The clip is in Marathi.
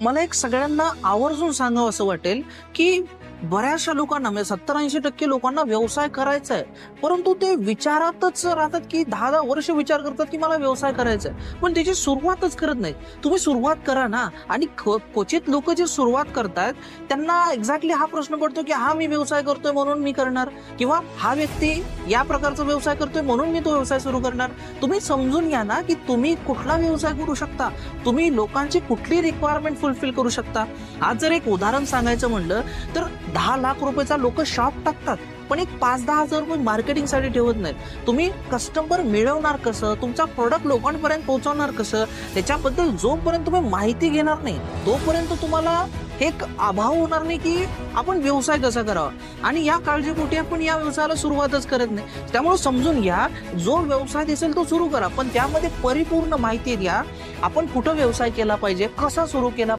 मला एक सगळ्यांना आवर्जून सांगावं असं वाटेल की बऱ्याचशा लोकांना म्हणजे 70-80% लोकांना व्यवसाय करायचा आहे, परंतु ते विचारातच राहतात की 10-10 वर्ष विचार करतात की मला व्यवसाय करायचा आहे, पण त्याची सुरुवातच करत नाहीत. तुम्ही सुरुवात करा ना. आणि क्वचित लोक जे सुरुवात करतात त्यांना एक्झॅक्टली हा प्रश्न पडतो की हा मी व्यवसाय करतोय म्हणून मी करणार, किंवा हा व्यक्ती या प्रकारचा व्यवसाय करतोय म्हणून मी तो व्यवसाय सुरू करणार. तुम्ही समजून घ्या ना की तुम्ही कुठला व्यवसाय करू शकता, तुम्ही लोकांची कुठली रिक्वायरमेंट फुलफिल करू शकता. आज जर एक उदाहरण सांगायचं म्हणलं तर 10 लाख रुपयाचा लोक शॉप टाकतात, पण एक 5-10 हजार रुपये मार्केटिंगसाठी ठेवत नाहीत. तुम्ही कस्टमर मिळवणार कसं, तुमचा प्रोडक्ट लोकांपर्यंत पोहोचवणार कसं, त्याच्याबद्दल जोपर्यंत तुम्ही माहिती घेणार नाही तोपर्यंत तुम्हाला एक अभाव होणार नाही की आपण व्यवसाय कसा करावा. आणि या काळजीपोटी आपण या व्यवसायाला सुरुवातच करत नाही. त्यामुळे समजून घ्या, जो व्यवसाय दिसेल तो सुरू करा, पण त्यामध्ये परिपूर्ण माहिती द्या. आपण कुठं व्यवसाय केला पाहिजे, कसा सुरू केला